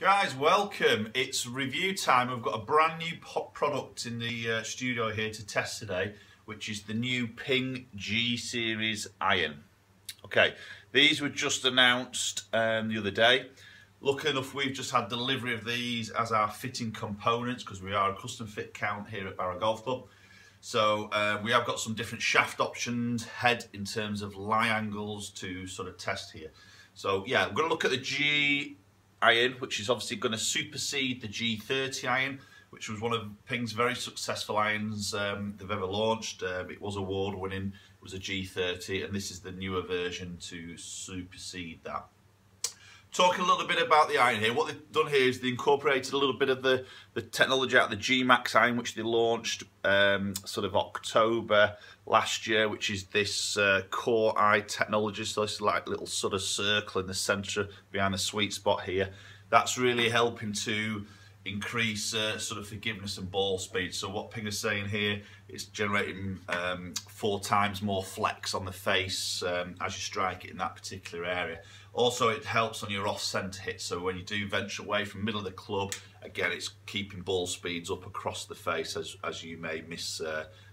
Guys, welcome. It's review time. We've got a brand new product in the studio here to test today, which is the new Ping G Series iron. Okay, these were just announced the other day. Lucky enough, we've just had delivery of these as our fitting components because we are a custom fit count here at Barrow Golf Club. So we have got some different shaft options, head in terms of lie angles to sort of test here. So yeah, we're going to look at the G iron, which is obviously going to supersede the G30 iron, which was one of Ping's very successful irons they've ever launched. It was award winning, it was a G30, and this is the newer version to supersede that. Talking a little bit about the iron here, what they've done here is they incorporated a little bit of the technology out of the G Max iron, which they launched sort of October last year, which is this core eye technology. So it's like a little sort of circle in the centre behind the sweet spot here. That's really helping to increase sort of forgiveness and ball speed. So what Ping is saying here, it's generating 4 times more flex on the face as you strike it in that particular area. Also, it helps on your off-centre hit, so when you do venture away from middle of the club, again, it's keeping ball speeds up across the face as you may miss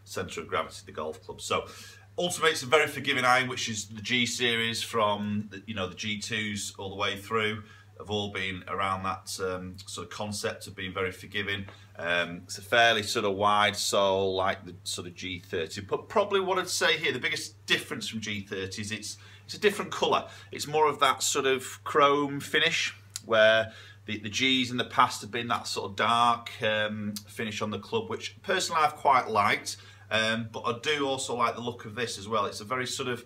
centre of gravity of the golf club. So ultimately, it's a very forgiving iron, which is the G series from the G2s all the way through have all been around that sort of concept of being very forgiving. It's a fairly sort of wide sole like the sort of G30, but probably what I'd say here, the biggest difference from G30 is it's a different colour. It's more of that sort of chrome finish, where the Gs in the past have been that sort of dark finish on the club, which personally I've quite liked, but I do also like the look of this as well. It's a very sort of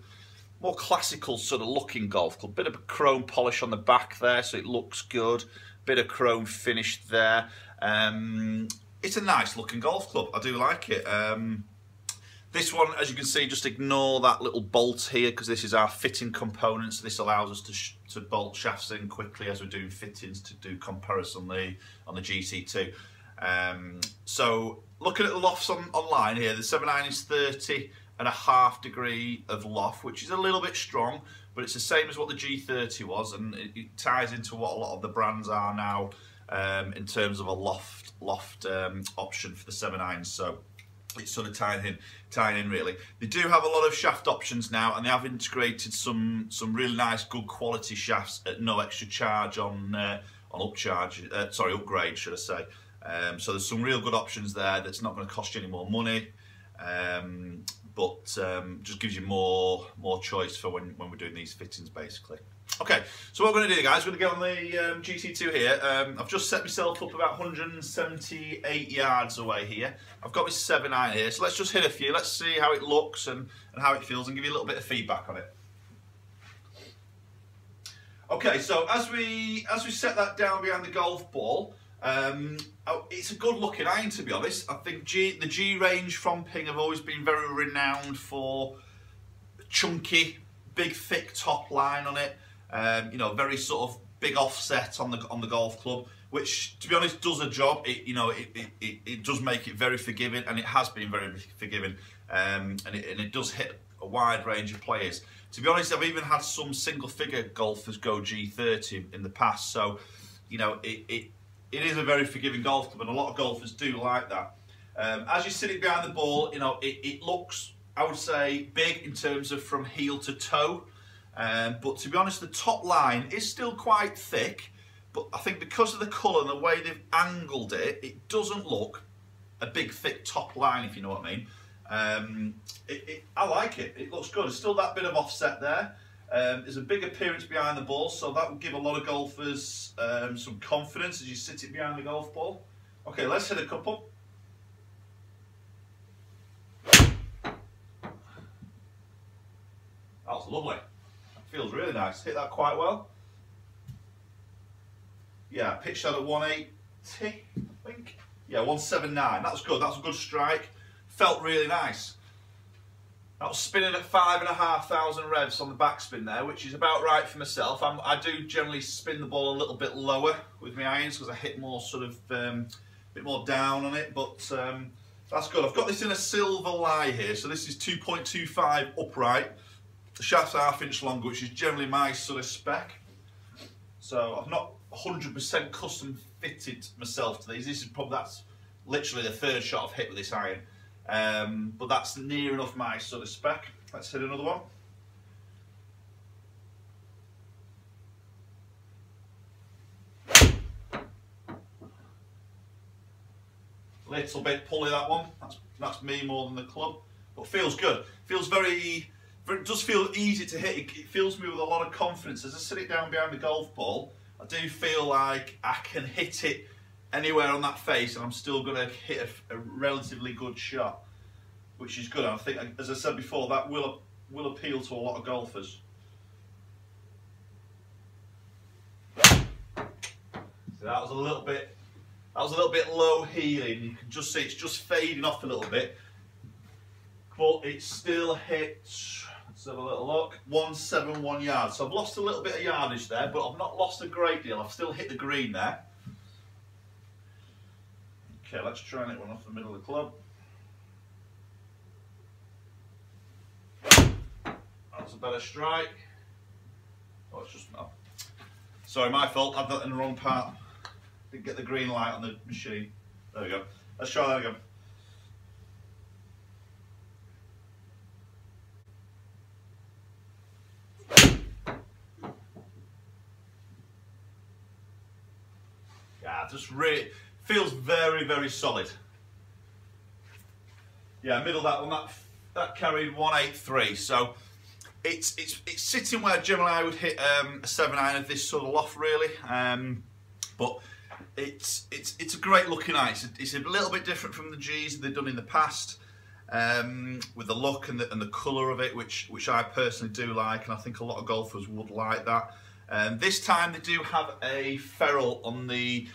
more classical sort of looking golf club. Bit of a chrome polish on the back there, so it looks good. Bit of chrome finish there. It's a nice looking golf club. I do like it. This one, as you can see, just ignore that little bolt here because this is our fitting component. So this allows us to bolt shafts in quickly as we're doing fittings to do comparison on the GC2. So looking at the lofts online here, the 7.9 is 30.5 degree of loft, which is a little bit strong, but it's the same as what the G30 was, and it ties into what a lot of the brands are now in terms of a loft option for the 7.9. So it's sort of tying in really. They do have a lot of shaft options now, and they have integrated some really nice, good quality shafts at no extra charge on upgrade, should I say. So there's some real good options there that's not going to cost you any more money, but just gives you more choice for when we're doing these fittings, basically. Okay, so what we're going to do, guys, we're going to get on the GC2 here. I've just set myself up about 178 yards away here. I've got my 7.9 here, so let's just hit a few. Let's see how it looks and how it feels, and give you a little bit of feedback on it. Okay, so as we set that down behind the golf ball, it's a good looking iron, to be honest. I think the G range from Ping have always been very renowned for chunky, big, thick top line on it. Very sort of big offset on the golf club, which, to be honest, does a job. It does make it very forgiving, and it has been very forgiving, and it does hit a wide range of players. To be honest, I've even had some single-figure golfers go G30 in the past, so it is a very forgiving golf club, and a lot of golfers do like that. As you're sitting behind the ball, it looks, I would say, big in terms of from heel to toe. But to be honest, the top line is still quite thick, but I think because of the colour and the way they've angled it, it doesn't look a big thick top line, if you know what I mean. I like it. It looks good. There's still that bit of offset there. There's a big appearance behind the ball, so that will give a lot of golfers some confidence as you sit it behind the golf ball. Okay, let's hit a couple. That was lovely. Feels really nice. Hit that quite well. Yeah, pitched that at 180, I think. Yeah, 179. That was good. That was a good strike. Felt really nice. That was spinning at 5,500 revs on the backspin there, which is about right for myself. I do generally spin the ball a little bit lower with my irons because I hit more sort of bit more down on it, but that's good. I've got this in a silver lie here, so this is 2.25 upright. The shaft's ½ inch longer, which is generally my sort of spec. So I've not 100% custom fitted myself to these. This is probably, that's literally the third shot I've hit with this iron. But that's near enough my sort of spec. Let's hit another one. Little bit pulley, that one. That's me more than the club, but feels good. Feels very, it does feel easy to hit. It fills me with a lot of confidence. As I sit it down behind the golf ball, I do feel like I can hit it anywhere on that face, and I'm still going to hit a relatively good shot, which is good. And I think, as I said before, that will appeal to a lot of golfers. So that was a little bit. That was a little bit low heeling. You can just see it's just fading off a little bit, but it still hits. Let's have a little look. 171 yards. So I've lost a little bit of yardage there, but I've not lost a great deal. I've still hit the green there. Okay, let's try and hit one off the middle of the club. That's a better strike. Oh, it's just oh. Sorry, my fault. I've got it in the wrong part. Didn't get the green light on the machine. There we go. Let's try that again. Yeah, just really feels very, very solid. Yeah, middle of that one, that carried 183. So it's sitting where generally I would hit a 7-iron of this sort of loft, really. But it's a great looking iron. It's a little bit different from the G's they've done in the past, with the look and the colour of it, which I personally do like, and I think a lot of golfers would like that. This time they do have a ferrule on the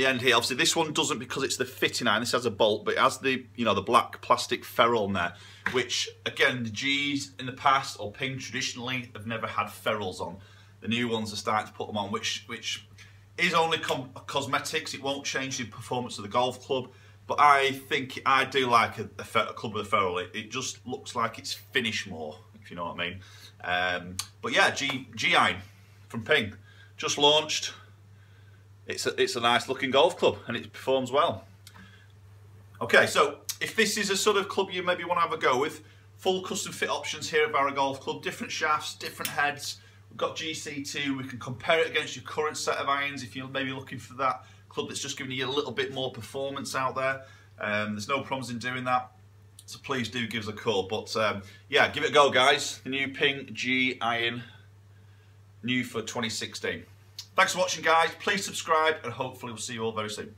end here. Obviously this one doesn't, because it's the fitting iron. This has a bolt, but it has the the black plastic ferrule on there, which again the G's in the past, or Ping traditionally, have never had ferrules on. The new ones are starting to put them on, which is only cosmetics. It won't change the performance of the golf club, but I think I do like a club with a ferrule. It just looks like it's finished more, if you know what I mean. But yeah, G iron from Ping, just launched. It's a nice looking golf club, and it performs well. Okay, so if this is a sort of club you maybe want to have a go with, full custom fit options here at Barrow Golf Club, different shafts, different heads. We've got GC2, we can compare it against your current set of irons if you're maybe looking for that club that's just giving you a little bit more performance out there. There's no problems in doing that, so please do give us a call. But yeah, give it a go, guys. The new Ping G iron, new for 2016. Thanks for watching, guys. Please subscribe, and hopefully we'll see you all very soon.